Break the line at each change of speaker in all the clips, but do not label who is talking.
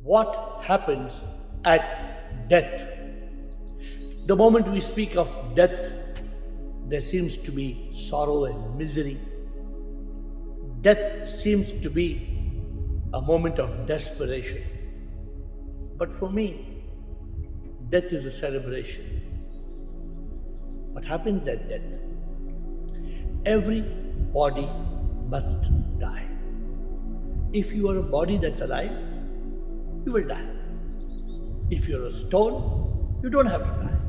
What happens at death? The moment we speak of death, there seems to be sorrow and misery. Death seems to be a moment of desperation. But for me, death is a celebration. What happens at death? Every body must die. If you are a body that's alive, you will die. If you're a stone, you don't have to die.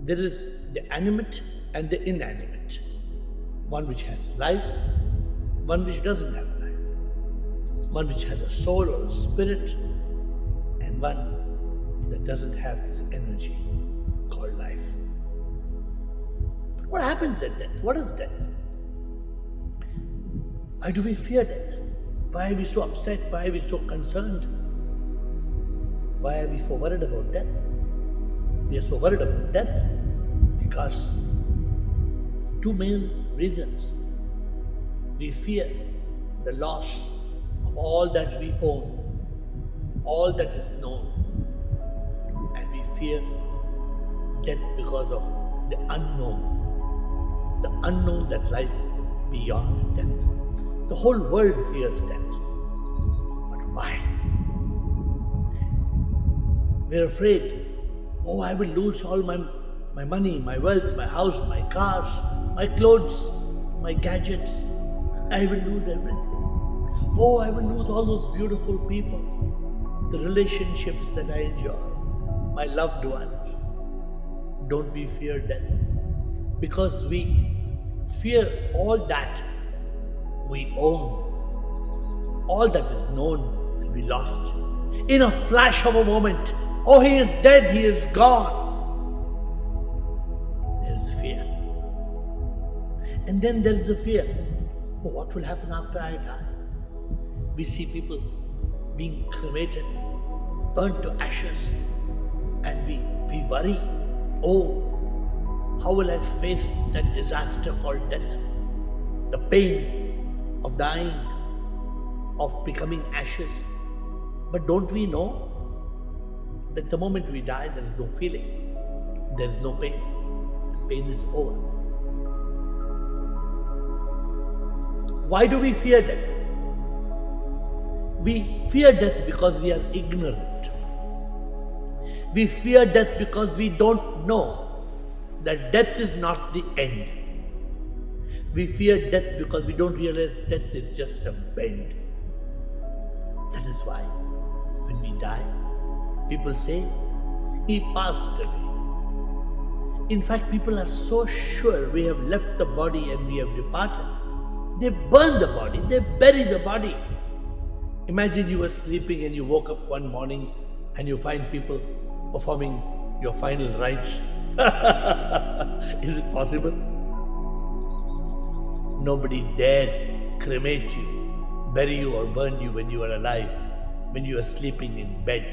There is the animate and the inanimate. One which has life, one which doesn't have life. One which has a soul or a spirit, and one that doesn't have this energy called life. But what happens at death? What is death? Why do we fear death? Why are we so upset? Why are we so concerned? Why are we so worried about death? We are so worried about death because two main reasons. We fear the loss of all that we own, all that is known, and we fear death because of the unknown that lies beyond death. The whole world fears death. But why? We're afraid, oh, I will lose all my money, my wealth, my house, my cars, my clothes, my gadgets. I will lose everything. Oh, I will lose all those beautiful people, the relationships that I enjoy, my loved ones. Don't we fear death? Because we fear all that we own, all that is known will be lost. In a flash of a moment, oh, he is dead, he is gone. There's fear. And then there's the fear, oh, what will happen after I die? We see people being cremated, burnt to ashes, and we worry, oh, how will I face that disaster called death? The pain of dying, of becoming ashes. But don't we know that the moment we die, there is no feeling, there is no pain. The pain is over. Why do we fear death? We fear death because we are ignorant. We fear death because we don't know that death is not the end. We fear death because we don't realize death is just a bend. That is why when we die, people say, he passed away. In fact, people are so sure we have left the body and we have departed. They burn the body, they bury the body. Imagine you were sleeping and you woke up one morning and you find people performing your final rites. Is it possible? Nobody dared cremate you, bury you or burn you when you are alive, when you are sleeping in bed.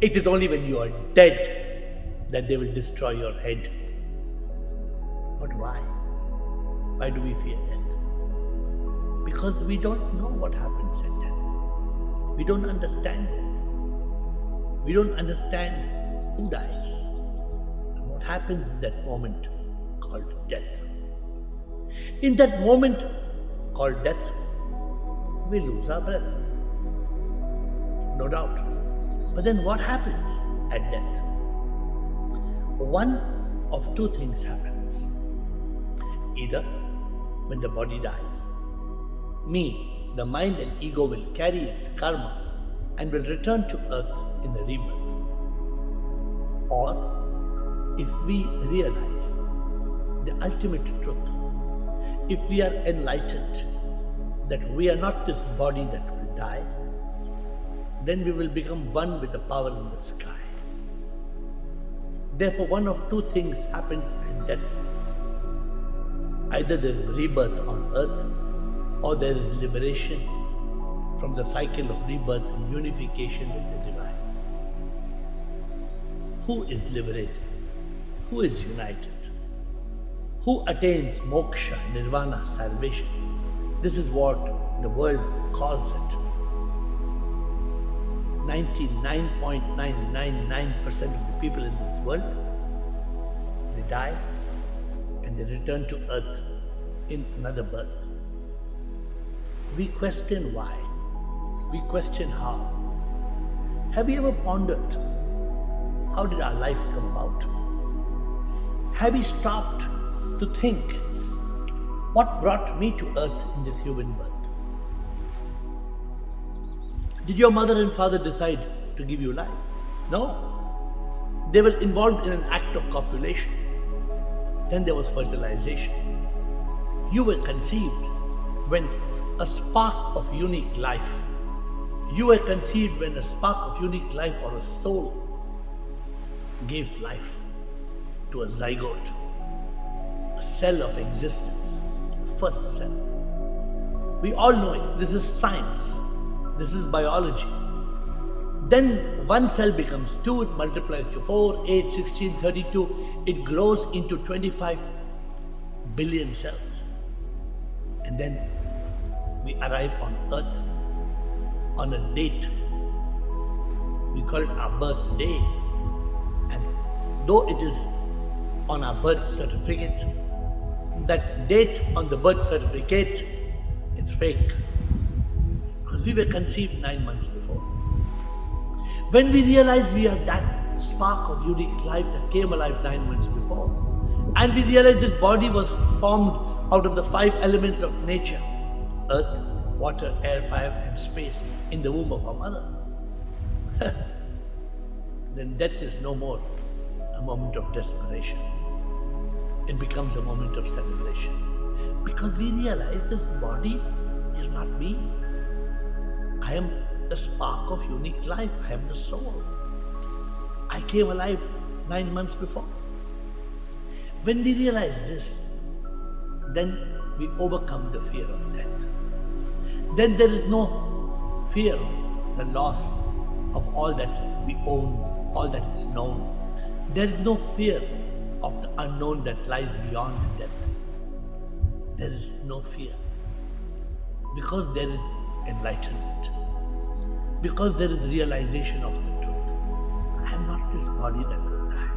It is only when you are dead that they will destroy your head. But why? Why do we fear death? Because we don't know what happens at death. We don't understand death. We don't understand who dies and what happens in that moment called death. In that moment called death, we lose our breath. No doubt. But then what happens at death? One of two things happens. Either when the body dies, me, the mind and ego will carry its karma and will return to earth in a rebirth. Or if we realize the ultimate truth, if we are enlightened that we are not this body that will die, then we will become one with the power in the sky. Therefore, one of two things happens in death. Either there is rebirth on earth, or there is liberation from the cycle of rebirth and unification with the divine. Who is liberated? Who is united? Who attains moksha, nirvana, salvation? This is what the world calls it. 99.999% of the people in this world, they die and they return to earth in another birth. We question why. We question how. Have you ever pondered how did our life come about? Have you stopped to think what brought me to earth in this human birth? Did your mother and father decide to give you life? No. They were involved in an act of copulation. Then there was fertilization. You were conceived when a spark of unique life. You were conceived when a spark of unique life or a soul gave life to a zygote, a cell of existence, first cell. We all know it. This is science. This is biology. Then one cell becomes 2, it multiplies to 4, 8, 16, 32. It grows into 25 billion cells. And then we arrive on earth on a date. We call it our birthday. And though it is on our birth certificate, that date on the birth certificate is fake. Because we were conceived 9 months before. When we realize we are that spark of unique life that came alive 9 months before, and we realize this body was formed out of the 5 elements of nature: earth, water, air, fire, and space, in the womb of our mother, then death is no more a moment of desperation. It becomes a moment of celebration. Because we realize this body is not me. I am the spark of unique life. I am the soul. I came alive 9 months before. When we realize this, then we overcome the fear of death. Then there is no fear of the loss of all that we own, all that is known. There is no fear of the unknown that lies beyond death. There is no fear. Because there is enlightenment. Because there is realization of the truth. I am not this body that will die.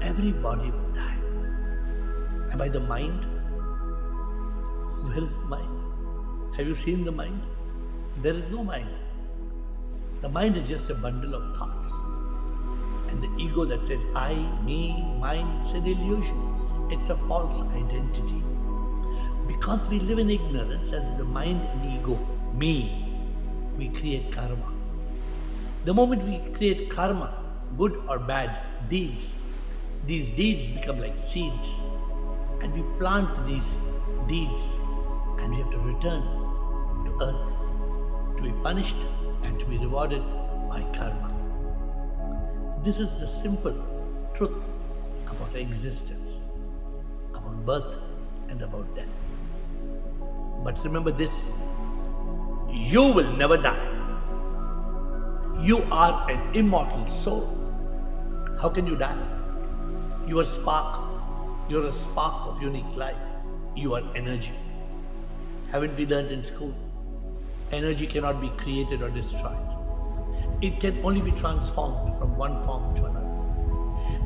Every body will die. Am I the mind? Where is the mind? Have you seen the mind? There is no mind. The mind is just a bundle of thoughts. And the ego that says I, me, mine, it's an illusion. It's a false identity. Because we live in ignorance as the mind and ego, me, we create karma. The moment we create karma, good or bad deeds, these deeds become like seeds. And we plant these deeds and we have to return to earth to be punished and to be rewarded by karma. This is the simple truth about existence, about birth and about death. But remember this, you will never die. You are an immortal soul. How can you die? You are spark. You're a spark of unique life. You are energy. Haven't we learned in school? Energy cannot be created or destroyed. It can only be transformed from one form to another.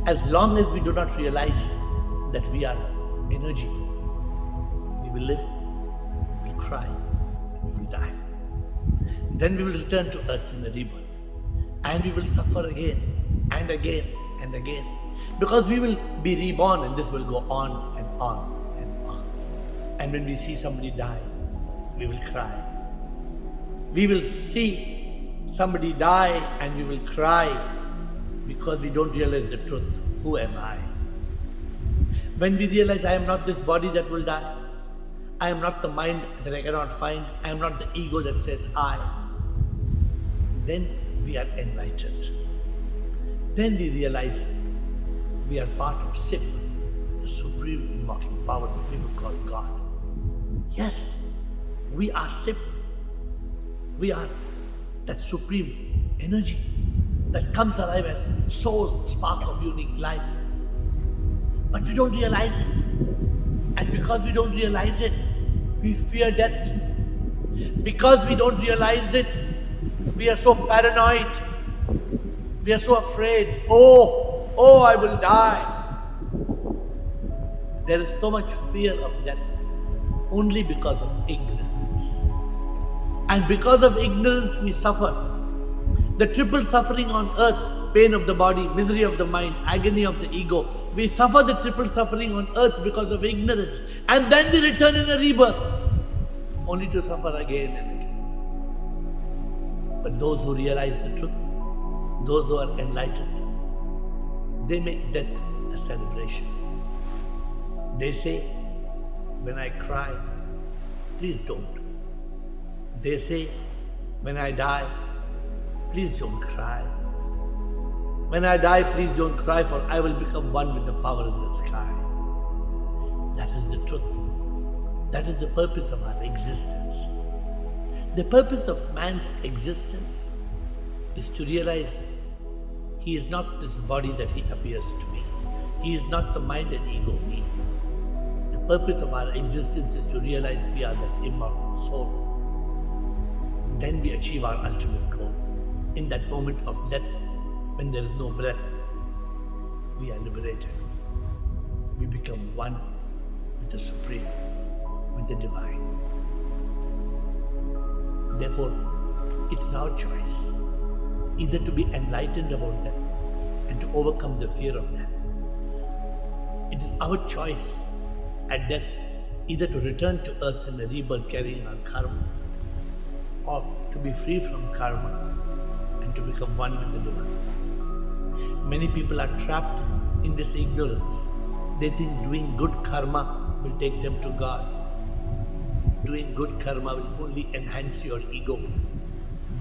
As long as we do not realize that we are energy, we will live, we will cry, we will die. Then we will return to earth in a rebirth. And we will suffer again and again and again. Because we will be reborn and this will go on and on and on. And when we see somebody die, we will cry. We will see somebody die and we will cry because we don't realize the truth. Who am I? When we realize I am not this body that will die, I am not the mind that I cannot find, I am not the ego that says I, then we are enlightened. Then we realize we are part of SIP, the supreme immortal power that people call God. Yes, we are SIP. We are that supreme energy that comes alive as soul, spark of unique life. But we don't realize it. And because we don't realize it, we fear death. Because we don't realize it, We are so paranoid. We are so afraid. Oh, I will die. There is so much fear of death only because of ignorance. And because of ignorance, we suffer. The triple suffering on earth, pain of the body, misery of the mind, agony of the ego. We suffer the triple suffering on earth because of ignorance. And then we return in a rebirth, only to suffer again and again. But those who realize the truth, those who are enlightened, they make death a celebration. They say, when I cry, please don't. They say, when I die, please don't cry. When I die, please don't cry, for I will become one with the power in the sky. That is the truth. That is the purpose of our existence. The purpose of man's existence is to realize he is not this body that he appears to be. He is not the mind and ego me. The purpose of our existence is to realize we are that immortal soul. Then we achieve our ultimate goal. In that moment of death, when there is no breath, we are liberated. We become one with the Supreme, with the Divine. Therefore, it is our choice either to be enlightened about death and to overcome the fear of death. It is our choice at death either to return to earth in a rebirth carrying our karma, or to be free from karma and to become one with the Divine. Many people are trapped in this ignorance. They think doing good karma will take them to God. Doing good karma will only enhance your ego,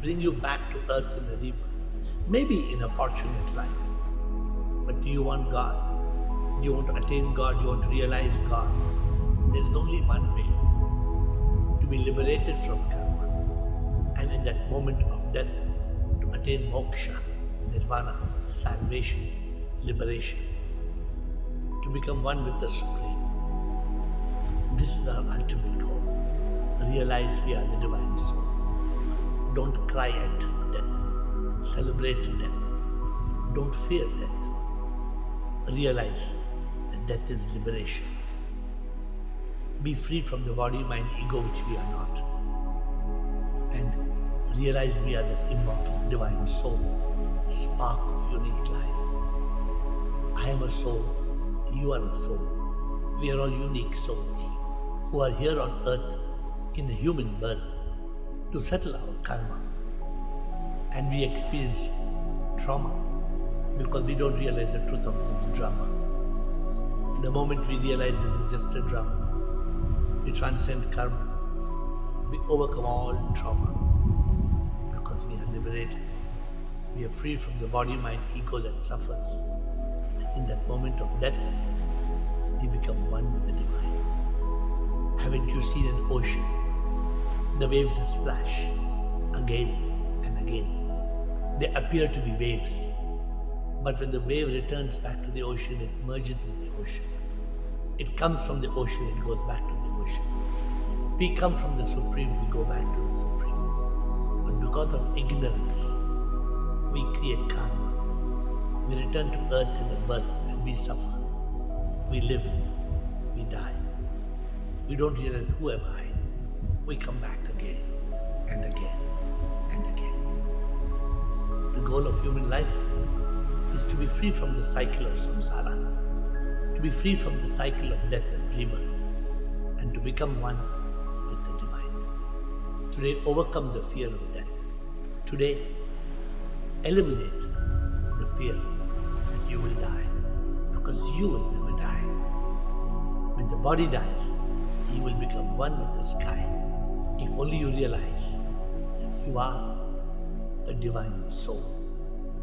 bring you back to earth in a rebirth, maybe in a fortunate life. But do you want God? Do you want to attain God? Do you want to realize God? There is only one way to be liberated from karma, and in that moment of death, to attain moksha, nirvana, salvation, liberation, to become one with the Supreme. This is our ultimate goal. Realize we are the Divine Soul. Don't cry at death. Celebrate death. Don't fear death. Realize that death is liberation. Be free from the body, mind, ego, which we are not. And realize we are the immortal, divine soul, spark of unique life. I am a soul. You are a soul. We are all unique souls who are here on earth in a human birth to settle our karma. And we experience trauma because we don't realize the truth of this drama. The moment we realize this is just a drama, we transcend karma. We overcome all trauma because we are liberated. We are free from the body, mind, ego that suffers. In that moment of death, we become one with the Divine. Haven't you seen an ocean? The waves splash again and again. They appear to be waves. But when the wave returns back to the ocean, it merges with the ocean. It comes from the ocean, it goes back to the ocean. We come from the Supreme, we go back to the Supreme. But because of ignorance, we create karma. We return to earth in a birth and we suffer. We live, we die. We don't realize who am I. We come back again and again and again. The goal of human life is to be free from the cycle of samsara, to be free from the cycle of death and rebirth, and to become one with the Divine. Today, overcome the fear of death. Today, eliminate the fear that you will die, because you will never die. When the body dies, you will become one with the sky. If only you realize that you are a divine soul,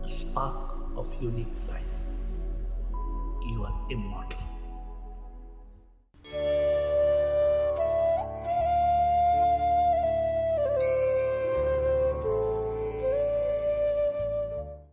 a spark of unique life. You are immortal.